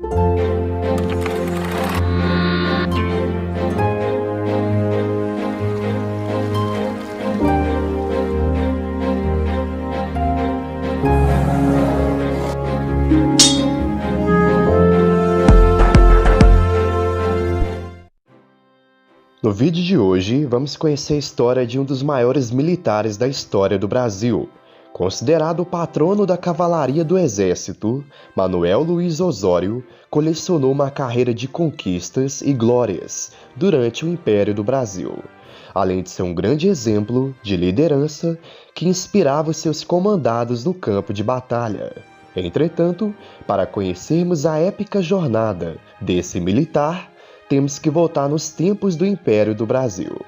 No vídeo de hoje, vamos conhecer a história de um dos maiores militares da história do Brasil. Considerado o patrono da cavalaria do Exército, Manuel Luiz Osório colecionou uma carreira de conquistas e glórias durante o Império do Brasil, além de ser um grande exemplo de liderança que inspirava os seus comandados no campo de batalha. Entretanto, para conhecermos a épica jornada desse militar, temos que voltar nos tempos do Império do Brasil.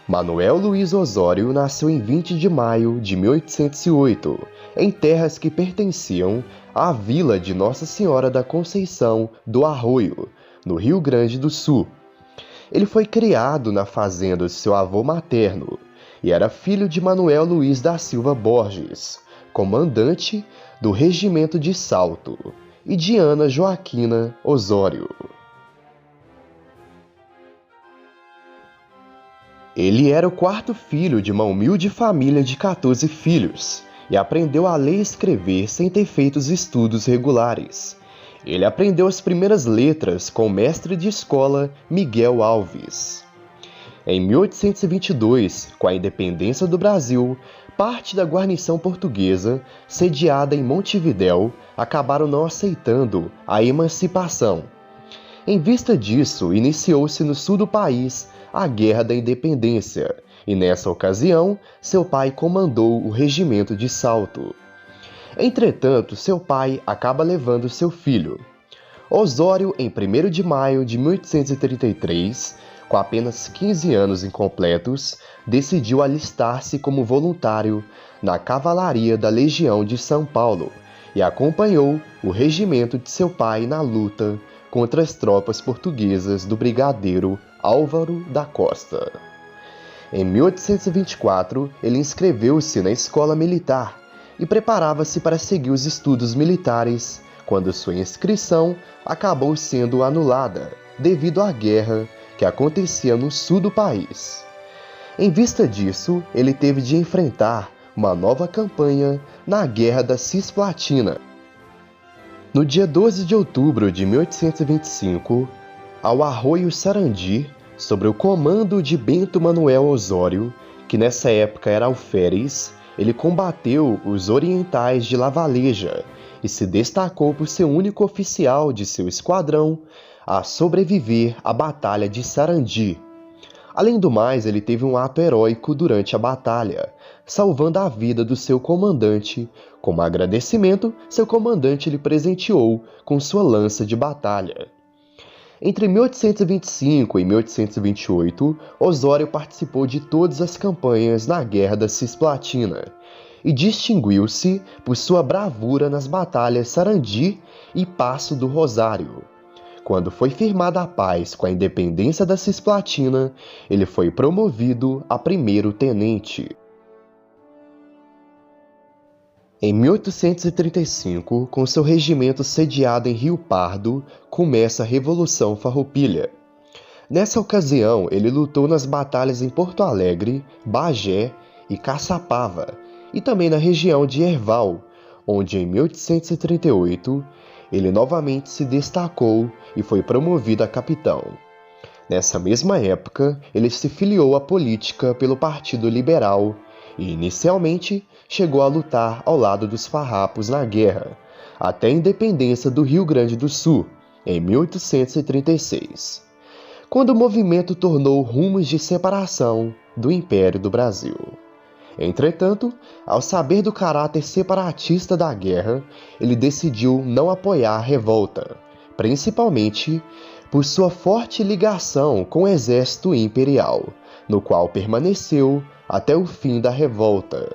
Manuel Luiz Osório nasceu em 20 de maio de 1808, em terras que pertenciam à vila de Nossa Senhora da Conceição do Arroio, no Rio Grande do Sul. Ele foi criado na fazenda de seu avô materno e era filho de Manuel Luiz da Silva Borges, comandante do Regimento de Salto, e de Ana Joaquina Osório. Ele era o quarto filho de uma humilde família de 14 filhos e aprendeu a ler e escrever sem ter feito os estudos regulares. Ele aprendeu as primeiras letras com o mestre de escola Miguel Alves. Em 1822, com a independência do Brasil, parte da guarnição portuguesa, sediada em Montevidéu, acabaram não aceitando a emancipação. Em vista disso, iniciou-se no sul do país a Guerra da Independência, e nessa ocasião, seu pai comandou o Regimento de Salto. Entretanto, seu pai acaba levando seu filho. Osório, em 1º de maio de 1833, com apenas 15 anos incompletos, decidiu alistar-se como voluntário na cavalaria da Legião de São Paulo e acompanhou o regimento de seu pai na luta contra as tropas portuguesas do brigadeiro Álvaro da Costa. Em 1824, ele inscreveu-se na escola militar e preparava-se para seguir os estudos militares, quando sua inscrição acabou sendo anulada devido à guerra que acontecia no sul do país. Em vista disso, ele teve de enfrentar uma nova campanha na Guerra da Cisplatina. No dia 12 de outubro de 1825, ao Arroio Sarandi, sob o comando de Bento Manuel Osório, que nessa época era alferes, ele combateu os orientais de Lavaleja e se destacou por ser o único oficial de seu esquadrão a sobreviver à Batalha de Sarandi. Além do mais, ele teve um ato heróico durante a batalha, salvando a vida do seu comandante. Como agradecimento, seu comandante lhe presenteou com sua lança de batalha. Entre 1825 e 1828, Osório participou de todas as campanhas na Guerra da Cisplatina e distinguiu-se por sua bravura nas batalhas Sarandi e Passo do Rosário. Quando foi firmada a paz com a independência da Cisplatina, ele foi promovido a primeiro-tenente. Em 1835, com seu regimento sediado em Rio Pardo, começa a Revolução Farroupilha. Nessa ocasião, ele lutou nas batalhas em Porto Alegre, Bagé e Caçapava, e também na região de Herval, onde em 1838 ele novamente se destacou e foi promovido a capitão. Nessa mesma época, ele se filiou à política pelo Partido Liberal e, inicialmente, chegou a lutar ao lado dos farrapos na guerra, até a independência do Rio Grande do Sul, em 1836, quando o movimento tornou rumos de separação do Império do Brasil. Entretanto, ao saber do caráter separatista da guerra, ele decidiu não apoiar a revolta, principalmente por sua forte ligação com o exército imperial, no qual permaneceu até o fim da revolta.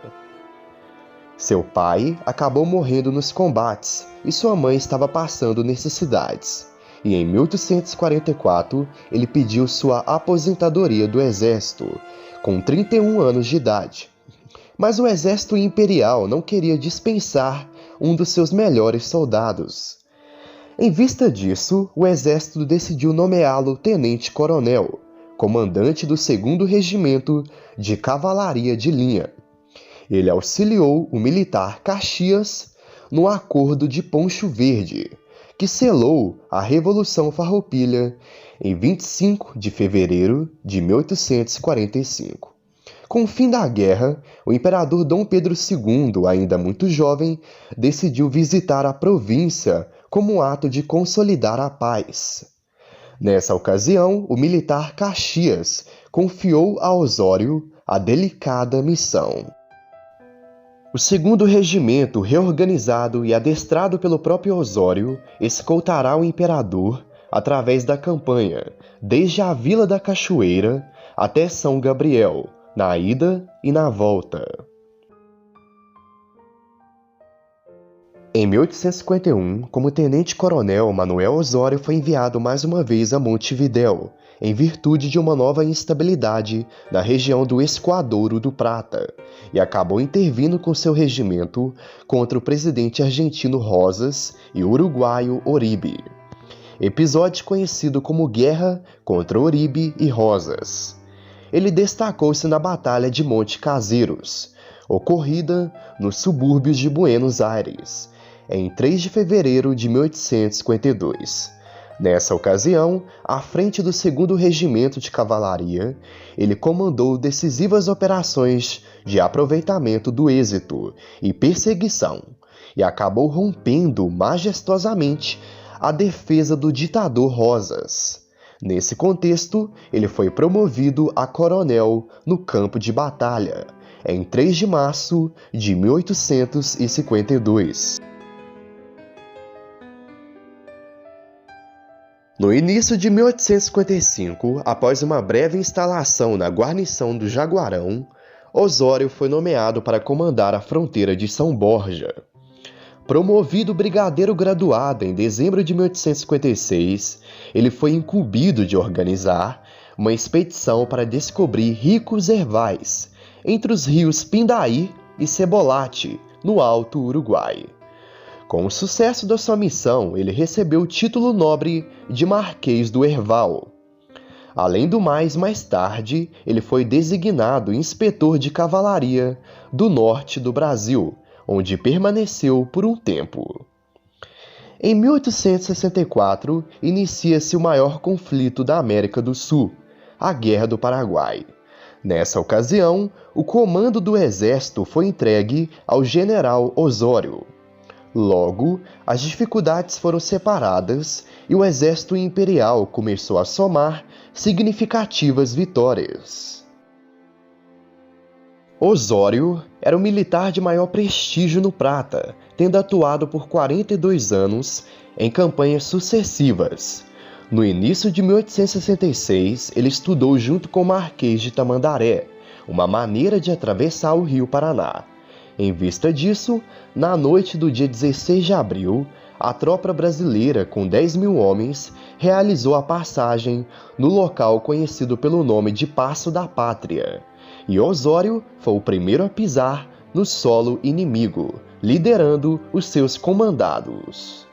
Seu pai acabou morrendo nos combates e sua mãe estava passando necessidades. E em 1844 ele pediu sua aposentadoria do exército, com 31 anos de idade. Mas o exército imperial não queria dispensar um dos seus melhores soldados. Em vista disso, o exército decidiu nomeá-lo tenente-coronel, comandante do 2º Regimento de Cavalaria de Linha. Ele auxiliou o militar Caxias no Acordo de Poncho Verde, que selou a Revolução Farroupilha em 25 de fevereiro de 1845. Com o fim da guerra, o imperador Dom Pedro II, ainda muito jovem, decidiu visitar a província como um ato de consolidar a paz. Nessa ocasião, o militar Caxias confiou a Osório a delicada missão. O 2º Regimento, reorganizado e adestrado pelo próprio Osório, escoltará o imperador através da campanha, desde a Vila da Cachoeira até São Gabriel, na ida e na volta. Em 1851, como tenente-coronel, Manuel Osório foi enviado mais uma vez a Montevidéu, em virtude de uma nova instabilidade na região do Escoadouro do Prata, e acabou intervindo com seu regimento contra o presidente argentino Rosas e o uruguaio Oribe. Episódio conhecido como Guerra contra Oribe e Rosas. Ele destacou-se na Batalha de Monte Casiros, ocorrida nos subúrbios de Buenos Aires, em 3 de fevereiro de 1852. Nessa ocasião, à frente do 2º Regimento de Cavalaria, ele comandou decisivas operações de aproveitamento do êxito e perseguição, e acabou rompendo majestosamente a defesa do ditador Rosas. Nesse contexto, ele foi promovido a coronel no campo de batalha, em 3 de março de 1852. No início de 1855, após uma breve instalação na guarnição do Jaguarão, Osório foi nomeado para comandar a fronteira de São Borja. Promovido brigadeiro graduado em dezembro de 1856, ele foi incumbido de organizar uma expedição para descobrir ricos ervais entre os rios Pindaí e Cebolate, no Alto Uruguai. Com o sucesso da sua missão, ele recebeu o título nobre de Marquês do Herval. Além do mais tarde, ele foi designado inspetor de cavalaria do norte do Brasil, onde permaneceu por um tempo. Em 1864, inicia-se o maior conflito da América do Sul, a Guerra do Paraguai. Nessa ocasião, o comando do exército foi entregue ao general Osório. Logo, as dificuldades foram separadas e o exército imperial começou a somar significativas vitórias. Osório era o militar de maior prestígio no Prata, tendo atuado por 42 anos em campanhas sucessivas. No início de 1866, ele estudou junto com o Marquês de Tamandaré, uma maneira de atravessar o Rio Paraná. Em vista disso, na noite do dia 16 de abril, a tropa brasileira, com 10.000 homens, realizou a passagem no local conhecido pelo nome de Passo da Pátria. E Osório foi o primeiro a pisar no solo inimigo, liderando os seus comandados.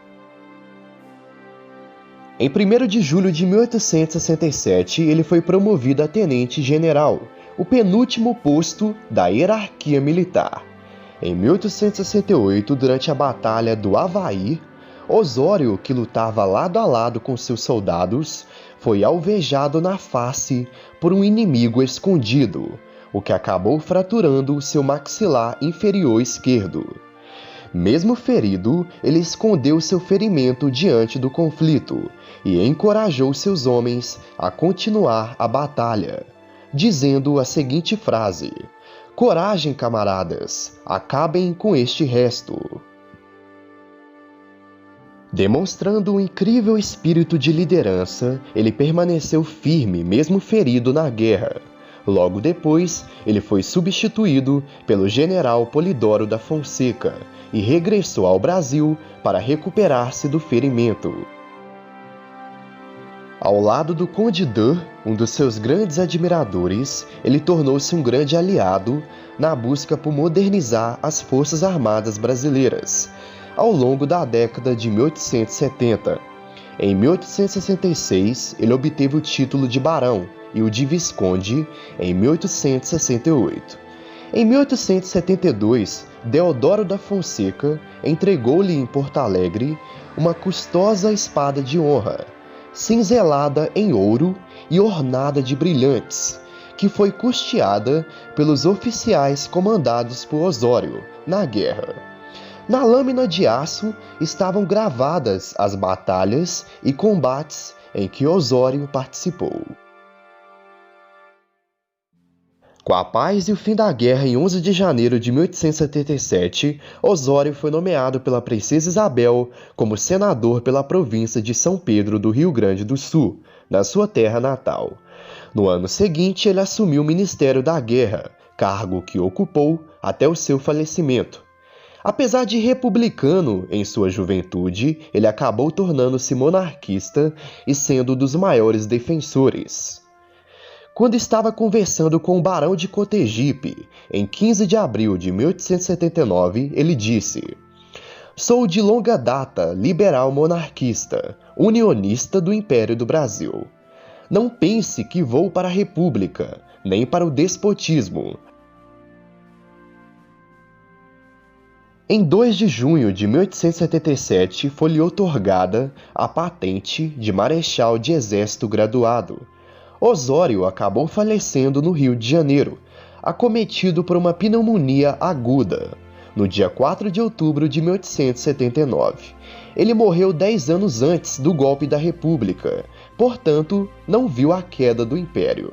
Em 1º de julho de 1867, ele foi promovido a tenente-general, o penúltimo posto da hierarquia militar. Em 1868, durante a Batalha do Avaí, Osório, que lutava lado a lado com seus soldados, foi alvejado na face por um inimigo escondido, o que acabou fraturando seu maxilar inferior esquerdo. Mesmo ferido, ele escondeu seu ferimento diante do conflito e encorajou seus homens a continuar a batalha, dizendo a seguinte frase: "Coragem, camaradas, acabem com este resto." Demonstrando um incrível espírito de liderança, ele permaneceu firme mesmo ferido na guerra. Logo depois, ele foi substituído pelo general Polidoro da Fonseca e regressou ao Brasil para recuperar-se do ferimento. Ao lado do Conde d'Eu, um dos seus grandes admiradores, ele tornou-se um grande aliado na busca por modernizar as Forças Armadas brasileiras, ao longo da década de 1870. Em 1866, ele obteve o título de barão e o de visconde em 1868. Em 1872, Deodoro da Fonseca entregou-lhe em Porto Alegre uma custosa espada de honra, cinzelada em ouro e ornada de brilhantes, que foi custeada pelos oficiais comandados por Osório na guerra. Na lâmina de aço estavam gravadas as batalhas e combates em que Osório participou. Com a paz e o fim da guerra em 11 de janeiro de 1877, Osório foi nomeado pela princesa Isabel como senador pela província de São Pedro do Rio Grande do Sul, na sua terra natal. No ano seguinte, ele assumiu o Ministério da Guerra, cargo que ocupou até o seu falecimento. Apesar de republicano em sua juventude, ele acabou tornando-se monarquista e sendo um dos maiores defensores. Quando estava conversando com o barão de Cotegipe, em 15 de abril de 1879, ele disse: "Sou de longa data liberal monarquista, unionista do Império do Brasil. Não pense que vou para a República, nem para o despotismo." Em 2 de junho de 1877, foi-lhe outorgada a patente de Marechal de Exército Graduado. Osório acabou falecendo no Rio de Janeiro, acometido por uma pneumonia aguda, no dia 4 de outubro de 1879. Ele morreu 10 anos antes do golpe da República, portanto, não viu a queda do Império.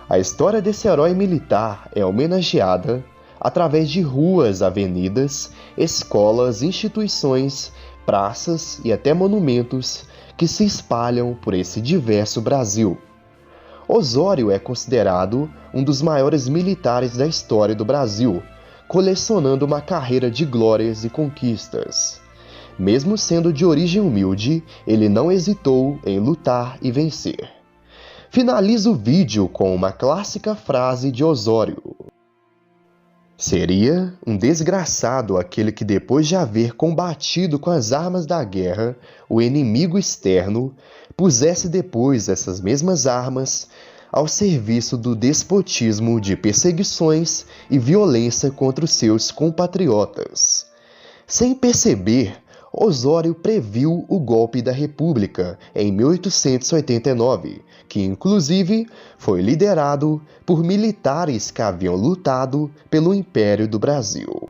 A história desse herói militar é homenageada através de ruas, avenidas, escolas, instituições, praças e até monumentos que se espalham por esse diverso Brasil. Osório é considerado um dos maiores militares da história do Brasil, colecionando uma carreira de glórias e conquistas. Mesmo sendo de origem humilde, ele não hesitou em lutar e vencer. Finaliza o vídeo com uma clássica frase de Osório: "Seria um desgraçado aquele que, depois de haver combatido com as armas da guerra o inimigo externo, pusesse depois essas mesmas armas ao serviço do despotismo de perseguições e violência contra os seus compatriotas." Sem perceber, Osório previu o golpe da República em 1889, que inclusive foi liderado por militares que haviam lutado pelo Império do Brasil.